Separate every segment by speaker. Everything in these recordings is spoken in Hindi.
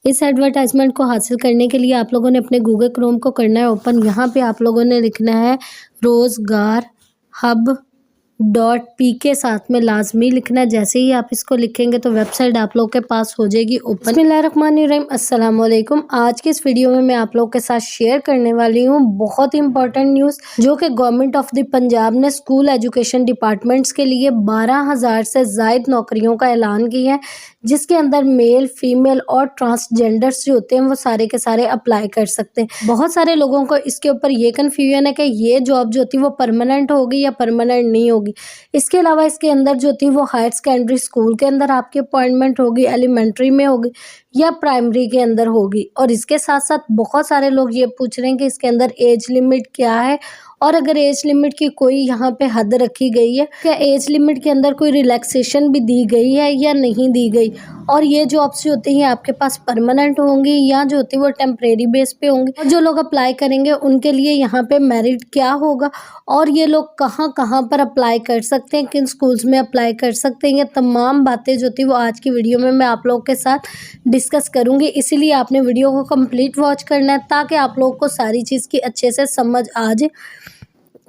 Speaker 1: इस एडवर्टाइजमेंट को हासिल करने के लिए आप लोगों ने अपने गूगल क्रोम को करना है ओपन। यहाँ पे आप लोगों ने लिखना है rozgarhub.p के साथ में लाजमी लिखना है। जैसे ही आप इसको लिखेंगे तो वेबसाइट आप लोग के पास हो जाएगी ओपन। बिस्मिल्लाहिर्रहमानिर्रहीम, अस्सलाम वालेकुम। आज के इस वीडियो में मैं आप लोग के साथ शेयर करने वाली हूँ बहुत इंपॉर्टेंट न्यूज़, जो कि गवर्नमेंट ऑफ द पंजाब ने स्कूल एजुकेशन डिपार्टमेंट्स के लिए 12,000 से ज़ायद नौकरियों का ऐलान किया है, जिसके अंदर मेल, फीमेल और ट्रांसजेंडर्स जो होते हैं वो सारे के सारे अप्लाई कर सकते हैं। बहुत सारे लोगों को इसके ऊपर ये कन्फ्यूजन है कि ये जॉब जो होती है वो परमानेंट होगी या परमानेंट नहीं होगी। इसके अलावा इसके अंदर जो होती है वो हायर सेकेंडरी स्कूल के अंदर आपकी अपॉइंटमेंट होगी, एलिमेंट्री में होगी या प्राइमरी के अंदर होगी। और इसके साथ साथ बहुत सारे लोग ये पूछ रहे हैं कि इसके अंदर एज लिमिट क्या है, और अगर एज लिमिट की कोई यहाँ पे हद रखी गई है, क्या एज लिमिट के अंदर कोई रिलैक्सेशन भी दी गई है या नहीं दी गई, और ये जॉब्स जो होती हैं आपके पास परमानेंट होंगी या जो होती है वो टेम्परेरी बेस पे होंगी। और जो लोग अप्लाई करेंगे उनके लिए यहाँ पे मेरिट क्या होगा, और ये लोग कहाँ कहाँ पर अप्लाई कर सकते हैं, किन स्कूल्स में अप्लाई कर सकते हैं, ये तमाम बातें जो थी वो आज की वीडियो में मैं आप लोग के साथ डिस्कस करूँगी। इसीलिए आपने वीडियो को कंप्लीट वॉच करना है ताकि आप लोग को सारी चीज़ की अच्छे से समझ आ जाए।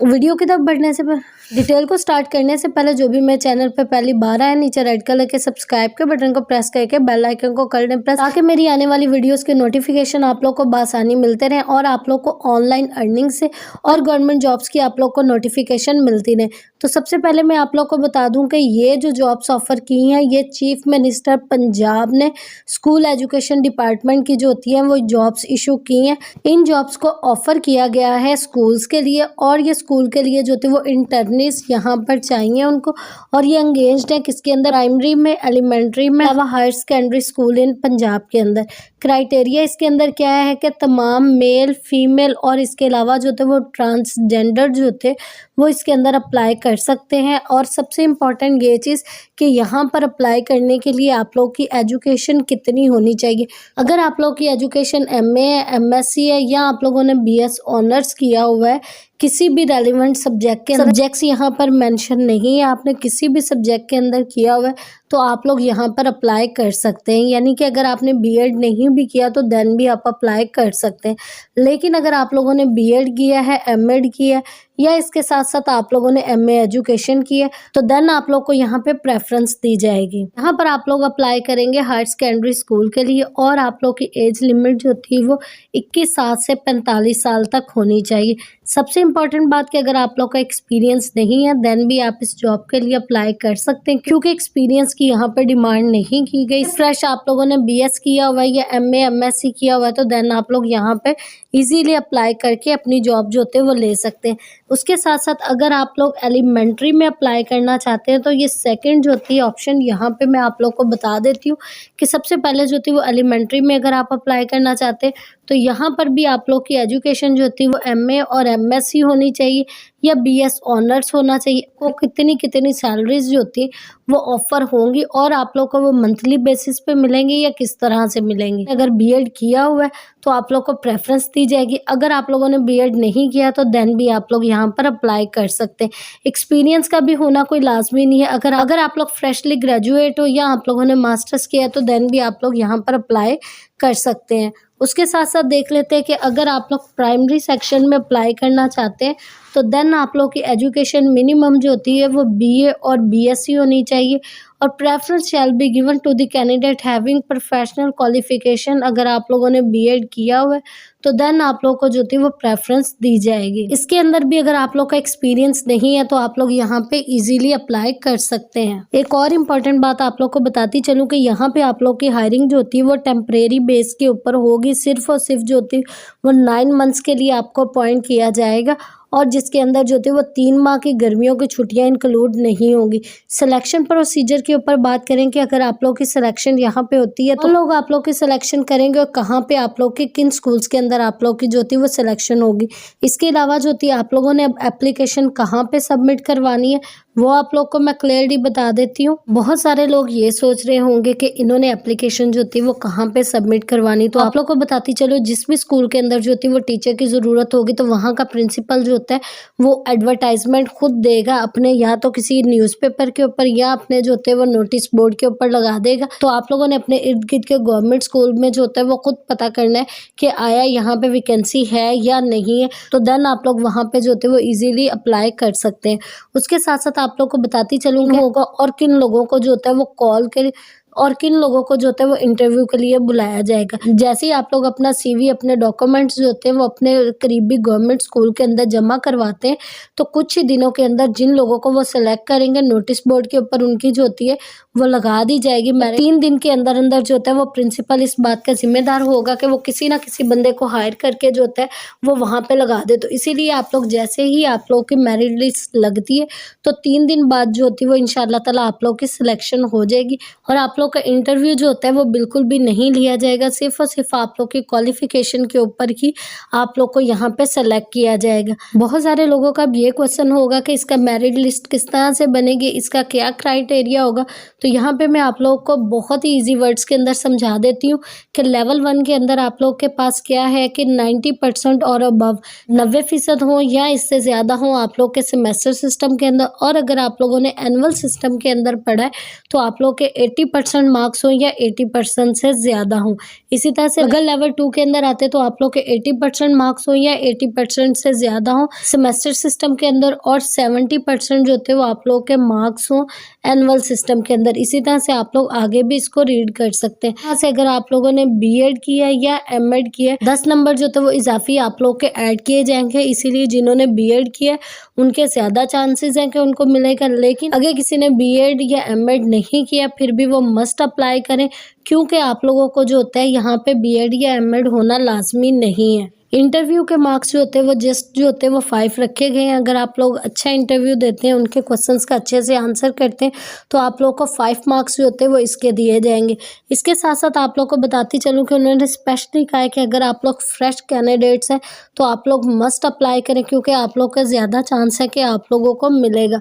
Speaker 1: वीडियो की तरफ बढ़ने से डिटेल को स्टार्ट करने से पहले जो भी मेरे चैनल पे पहली बार आए, नीचे रेड कलर के सब्सक्राइब के बटन को प्रेस करके बेल आइकन को कर दें प्रेस, ताकि मेरी आने वाली वीडियोस के नोटिफिकेशन आप लोग को बासानी मिलते रहें और आप लोग को ऑनलाइन अर्निंग से और गवर्नमेंट जॉब्स की आप लोग को नोटिफिकेशन मिलती रहे। तो सबसे पहले मैं आप लोग को बता दूं कि ये जो जॉब्स ऑफर की हैं ये चीफ मिनिस्टर पंजाब ने स्कूल एजुकेशन डिपार्टमेंट की जो होती हैं वो जॉब्स इशू की हैं। इन जॉब्स को ऑफर किया गया है स्कूल्स के लिए, और ये स्कूल के लिए जो होती है वो इंटर्निस्ट यहाँ पर चाहिए उनको, और ये एंगेज्ड है किसके अंदर, प्राइमरी में, एलिमेंट्री में, higher secondary school in Punjab के अंदर। क्राइटेरिया इसके अंदर क्या है कि तमाम मेल, फीमेल और इसके अलावा जो थे वो ट्रांसजेंडर जो थे वो इसके अंदर अप्लाई कर सकते हैं। और सबसे इम्पॉर्टेंट ये चीज़ कि यहाँ पर अप्लाई करने के लिए आप लोग की एजुकेशन कितनी होनी चाहिए। अगर आप लोग की एजुकेशन MA है, MSc है, या आप लोगों ने BS ऑनर्स किया हुआ है किसी भी रेलिवेंट सब्जेक्ट के, सब्जेक्ट्स यहाँ पर मेंशन नहीं है, आपने किसी भी सब्जेक्ट के अंदर किया हुआ है तो आप लोग यहाँ पर अप्लाई कर सकते हैं। यानी कि अगर आपने B.Ed नहीं भी किया तो देन भी आप अप्लाई कर सकते हैं। लेकिन अगर आप लोगों ने B.Ed किया है, M.Ed किया है, या इसके साथ साथ आप लोगों ने MA एजुकेशन की है तो देन आप लोग को यहाँ पे प्रेफरेंस दी जाएगी। यहाँ पर आप लोग अप्लाई करेंगे हायर सेकेंडरी स्कूल के लिए, और आप लोग की एज लिमिट जो थी वो 21 साल से 45 साल तक होनी चाहिए। सबसे इम्पॉर्टेंट बात कि अगर आप लोग का एक्सपीरियंस नहीं है देन भी आप इस जॉब के लिए अप्लाई कर सकते हैं, क्योंकि एक्सपीरियंस की यहाँ पर डिमांड नहीं की गई। फ्रेश आप लोगों ने BS किया हुआ है या MA MSc किया हुआ है तो देन आप लोग यहाँ पे इजीली अप्लाई करके अपनी जॉब जो होते हैं वो ले सकते हैं। उसके साथ साथ अगर आप लोग एलिमेंट्री में अप्लाई करना चाहते हैं तो ये सेकंड जो होती है ऑप्शन यहाँ पे मैं आप लोग को बता देती हूँ कि सबसे पहले जो होती है वो एलिमेंट्री में अगर आप अप्लाई करना चाहते हैं तो यहाँ पर भी आप लोग की एजुकेशन जो होती है वो MA और MSc होनी चाहिए या BS ऑनर्स होना चाहिए। वो कितनी सैलरीज जो होती है वो ऑफर होंगी, और आप लोग को वो मंथली बेसिस पे मिलेंगी या किस तरह से मिलेंगी। अगर B.Ed किया हुआ है तो आप लोग को प्रेफरेंस दी जाएगी। अगर आप लोगों ने B.Ed नहीं किया तो देन भी आप लोग यहाँ पर अप्लाई कर सकते हैं। एक्सपीरियंस का भी होना कोई लाजमी नहीं है। अगर आप लोग फ्रेशली ग्रेजुएट हो या आप लोगों ने मास्टर्स किया है तो देन भी आप लोग यहाँ पर अप्लाई कर सकते हैं। उसके साथ साथ देख लेते हैं कि अगर आप लोग प्राइमरी सेक्शन में अप्लाई करना चाहते हैं तो देन आप लोग की एजुकेशन मिनिमम जो होती है वो BA और BSc होनी चाहिए, और preference shall be given to the candidate having professional qualification. अगर आप लोगों ने B.Ed किया हुआ है तो देन आप लोग को जो थी वो प्रेफरेंस दी जाएगी। इसके अंदर भी अगर आप लोग का एक्सपीरियंस नहीं है तो आप लोग यहाँ पे इजीली अप्लाई कर सकते हैं। एक और इम्पॉर्टेंट बात आप लोग को बताती चलूँ कि यहाँ पे आप लोग की हायरिंग जो होती है वो टेम्परेरी बेस के ऊपर होगी। सिर्फ और सिर्फ जो होती है वो 9 मंथ्स के लिए आपको अपॉइंट किया जाएगा, और जिसके अंदर जो होती है वो 3 माह की गर्मियों की छुट्टियां इंक्लूड नहीं होंगी। सिलेक्शन प्रोसीजर के ऊपर बात करें कि अगर आप लोग की सिलेक्शन यहाँ पे होती है तो लोग आप लोग की सिलेक्शन करेंगे और कहाँ पे आप लोग के किन स्कूल्स के अंदर आप लोग की जो होती है वो सिलेक्शन होगी। इसके अलावा जो होती है आप लोगों ने अब एप्लीकेशन कहाँ पे सबमिट करवानी है वो आप लोग को मैं क्लियरली बता देती हूँ। बहुत सारे लोग ये सोच रहे होंगे कि इन्होंने एप्लीकेशन जो होती है वो कहाँ पे सबमिट करवानी, तो आप लोग को बताती चलो जिस भी स्कूल के अंदर जो होती है वो टीचर की ज़रूरत होगी तो वहाँ का प्रिंसिपल जो होता है वो एडवर्टाइजमेंट खुद देगा अपने, या तो किसी न्यूज़पेपर के ऊपर या अपने जो होते हैं वो नोटिस बोर्ड के ऊपर लगा देगा। तो आप लोगों ने अपने इर्द गिर्द के गवर्नमेंट स्कूल में जो होता है वो खुद पता करना है कि आया यहाँ पे वैकेंसी है या नहीं है, तो देन आप लोग वहाँ पे जो होते हैं वो इजीली अप्लाई कर सकते हैं। उसके साथ साथ आप लोग को बताती चलूँगी होगा और किन लोगों को जो होता है वो कॉल के और किन लोगों को जो होता है वो इंटरव्यू के लिए बुलाया जाएगा। जैसे ही आप लोग अपना सीवी, अपने डॉक्यूमेंट्स जो होते हैं वो अपने करीबी गवर्नमेंट स्कूल के अंदर जमा करवाते हैं, तो कुछ ही दिनों के अंदर जिन लोगों को वो सिलेक्ट करेंगे नोटिस बोर्ड के ऊपर उनकी जो होती है वो लगा दी जाएगी। 3 दिन के अंदर अंदर जो होता है वो प्रिंसिपल इस बात का जिम्मेदार होगा कि वो किसी ना किसी बंदे को हायर करके जो होता है वो वहाँ पे लगा दे। तो इसीलिए आप लोग जैसे ही आप लोग की मेरिट लिस्ट लगती है तो 3 दिन बाद जो होती है वो इंशाल्लाह ताला आप लोग की सिलेक्शन हो जाएगी। और आप लोग का इंटरव्यू जो होता है वो बिल्कुल भी नहीं लिया जाएगा, सिर्फ और सिर्फ आप लोग की क्वालिफिकेशन के ऊपर ही आप लोग को यहाँ पे सेलेक्ट किया जाएगा। बहुत सारे लोगों का ये क्वेश्चन होगा कि इसका मेरिट लिस्ट किस तरह से बनेगी, इसका क्या क्राइटेरिया होगा। तो यहाँ पे मैं आप लोगों को बहुत ही ईजी वर्ड्स के अंदर समझा देती हूँ कि लेवल 1 के अंदर आप लोग के पास क्या है कि 90% और अबव 90% हो या इससे ज़्यादा हो आप लोग के सेमेस्टर सिस्टम के अंदर, और अगर आप लोगों ने एनुअल सिस्टम के अंदर पढ़ा है तो आप लोग के 80% मार्क्स हो या 80% से ज़्यादा हो। इसी तरह से अगर लेवल 2 के अंदर आते तो आप लोग के 80% मार्क्स हो या 80% से ज़्यादा हो सेमेस्टर सिस्टम के अंदर, और 70% जो होते हैं वो आप लोग के मार्क्स हो एनुअल सिस्टम के अंदर। इसी तरह से आप लोग आगे भी इसको रीड कर सकते हैं। यहाँ से अगर आप लोगों ने बीएड किया है या एमएड किया है 10 नंबर जो होते हैं वो इजाफी आप लोग के ऐड किए जाएंगे, इसीलिए जिन्होंने बीएड किया है उनके ज़्यादा चांसेस हैं कि उनको मिलेगा। लेकिन अगर किसी ने बीएड या एमएड नहीं किया फिर भी वो मस्ट अप्लाई करें, क्योंकि आप लोगों को जो होता है यहाँ पे बीएड या एमएड होना लाजमी नहीं है। इंटरव्यू के मार्क्स जो होते हैं वो जस्ट जो होते हैं वो 5 रखे गए हैं। अगर आप लोग अच्छा इंटरव्यू देते हैं, उनके क्वेश्चंस का अच्छे से आंसर करते हैं तो आप लोग को 5 मार्क्स जो होते हैं वो इसके दिए जाएंगे। इसके साथ साथ आप लोग को बताती चलूँ कि उन्होंने स्पेशली कहा है कि अगर आप लोग फ्रेश कैंडिडेट्स हैं तो आप लोग मस्ट अप्लाई करें, क्योंकि आप लोग का ज़्यादा चांस है कि आप लोगों को मिलेगा।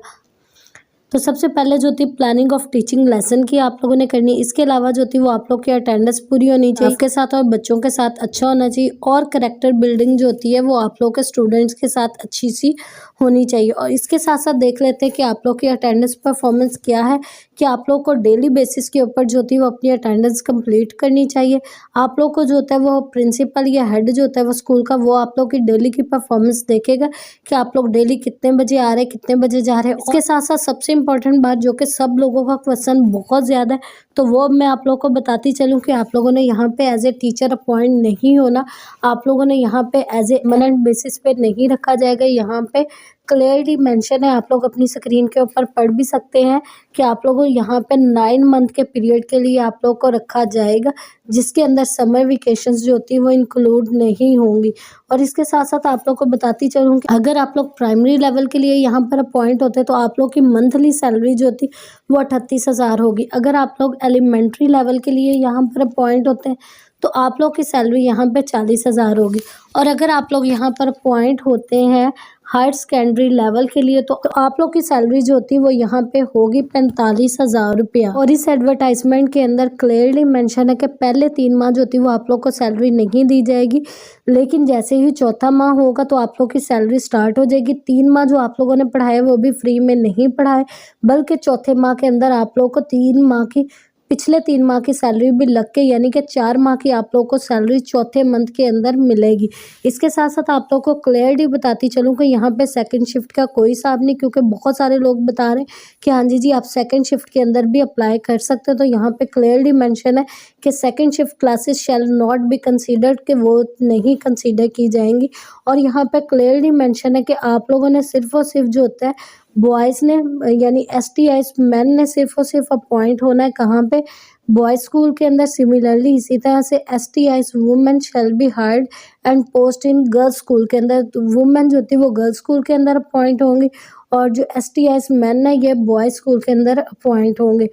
Speaker 1: तो सबसे पहले जो थी प्लानिंग ऑफ टीचिंग लेसन की आप लोगों ने करनी है। इसके अलावा जो थी वो आप लोग की अटेंडेंस पूरी होनी चाहिए, आपके साथ और बच्चों के साथ अच्छा होना चाहिए, और करेक्टर बिल्डिंग जो होती है वो आप लोग के स्टूडेंट्स के साथ अच्छी सी होनी चाहिए। और इसके साथ साथ देख लेते हैं कि आप लोग की अटेंडेंस परफॉर्मेंस क्या है, कि आप लोग को डेली बेसिस के ऊपर जो होती है वो अपनी अटेंडेंस कंप्लीट करनी चाहिए। आप लोग को जो होता है वो प्रिंसिपल या हेड जो होता है वो स्कूल का, वो आप लोग की डेली की परफॉर्मेंस देखेगा कि आप लोग डेली कितने बजे आ रहे हैं, कितने बजे जा रहे हैं। इसके साथ साथ सबसे इम्पोर्टेंट बात जो कि सब लोगों का क्वेश्चन बहुत ज़्यादा है, तो वो अब मैं आप लोग को बताती चलूँ कि आप लोगों ने यहाँ पे एज ए टीचर अपॉइंट नहीं होना, आप लोगों ने यहाँ पे एज ए परमानेंट बेसिस पे नहीं रखा जाएगा। यहाँ पे क्लियरली मेंशन है, आप लोग अपनी स्क्रीन के ऊपर पढ़ भी सकते हैं कि आप लोगों को यहाँ पे 9 मंथ के पीरियड के लिए आप लोग को रखा जाएगा, जिसके अंदर समर वेकेशंस जो होती है वो इंक्लूड नहीं होंगी। और इसके साथ साथ आप लोग को बताती चलूँ कि अगर आप लोग प्राइमरी लेवल के लिए यहाँ पर अपॉइंट होते हैं तो आप लोग की मंथली सैलरी जो होती वो 38,000 होगी। अगर आप लोग एलिमेंट्री लेवल के लिए यहाँ पर अपॉइंट होते हैं तो आप लोग की सैलरी यहाँ पे 40,000 होगी। और अगर आप लोग यहाँ पर अपॉइंट होते हैं हायर सेकेंडरी लेवल के लिए तो आप लोग की सैलरी जो होती है वो यहाँ पे होगी 45,000 रुपया। और इस एडवर्टाइजमेंट के अंदर क्लियरली मेंशन है कि पहले 3 माह जो होती है वो आप लोग को सैलरी नहीं दी जाएगी, लेकिन जैसे ही चौथा माह होगा तो आप लोग की सैलरी स्टार्ट हो जाएगी। 3 माह जो आप लोगों ने पढ़ाए वो भी फ्री में नहीं पढ़ाए, बल्कि चौथे माह के अंदर आप लोग को 3 माह की पिछले 3 माह की सैलरी भी लग के, यानी कि 4 माह की आप लोग को सैलरी चौथे मंथ के अंदर मिलेगी। इसके साथ साथ आप लोग को क्लियरली बताती चलूँ कि यहाँ पे सेकंड शिफ्ट का कोई हिसाब नहीं, क्योंकि बहुत सारे लोग बता रहे हैं कि हाँ जी आप सेकंड शिफ्ट के अंदर भी अप्लाई कर सकते हो। तो यहाँ पे क्लियरली मेंशन है कि second shift classes shall not be considered, कि वो नहीं कंसीडर की जाएंगी। और यहाँ पे क्लियरली मेंशन है कि आप लोगों ने सिर्फ और सिर्फ जो होता है बॉयज़ ने यानी STIs मैन ने सिर्फ और सिर्फ अपॉइंट होना है कहाँ पे, बॉयज़ स्कूल के अंदर। सिमिलरली इसी तरह से STIs women shall be hired and post in girls school के अंदर, तो वुमेन जो होती है वो गर्ल्स स्कूल के अंदर अपॉइंट होंगी, और जो STIs मैन है ये बॉयज़ स्कूल के अंदर अपॉइंट होंगे।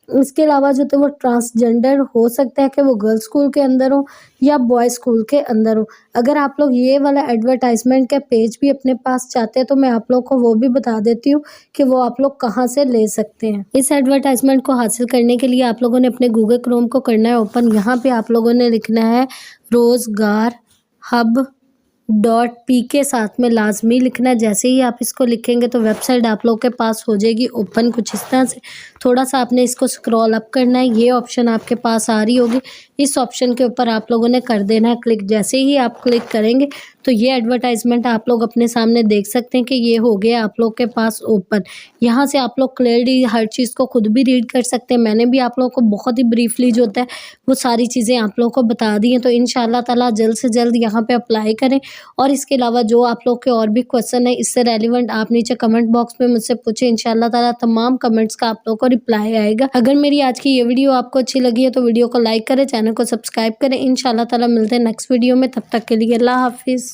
Speaker 1: इसके अलावा जो तो वो ट्रांसजेंडर हो सकता है कि वो गर्ल्स स्कूल के अंदर हो या बॉयज़ स्कूल के अंदर हो। अगर आप लोग ये वाला एडवर्टाइजमेंट का पेज भी अपने पास चाहते हैं तो मैं आप लोग को वो भी बता देती हूँ कि वो आप लोग कहाँ से ले सकते हैं। इस एडवर्टाइजमेंट को हासिल करने के लिए आप लोगों ने अपने गूगल क्रोम को करना है ओपन। यहाँ पे आप लोगों ने लिखना है रोजगार हब .p के साथ में लाजमी लिखना है। जैसे ही आप इसको लिखेंगे तो वेबसाइट आप लोग के पास हो जाएगी ओपन कुछ इस तरह से। थोड़ा सा आपने इसको स्क्रॉल अप करना है, ये ऑप्शन आपके पास आ रही होगी। इस ऑप्शन के ऊपर आप लोगों ने कर देना है क्लिक। जैसे ही आप क्लिक करेंगे तो ये एडवर्टाइजमेंट आप लोग अपने सामने देख सकते हैं कि ये हो गया आप लोग के पास ओपन। यहाँ से आप लोग क्लियरली हर चीज़ को खुद भी रीड कर सकते हैं। मैंने भी आप लोगों को बहुत ही ब्रीफली जो होता है वो सारी चीज़ें आप लोगों को बता दी हैं। तो इंशाल्लाह ताला जल्द से जल्द यहाँ पे अप्लाई करें। और इसके अलावा जो आप लोग के और भी क्वेश्चन है इससे रेलिवेंट आप नीचे कमेंट बॉक्स में मुझसे पूछें। इंशाल्लाह ताला तमाम कमेंट्स का आप लोगों को रिप्लाई आएगा। अगर मेरी आज की ये वीडियो आपको अच्छी लगी है तो वीडियो को लाइक करें, चैनल को सब्सक्राइब करें। इंशाल्लाह ताला मिलते हैं नेक्स्ट वीडियो में, तब तक के लिए अल्लाह हाफिज़।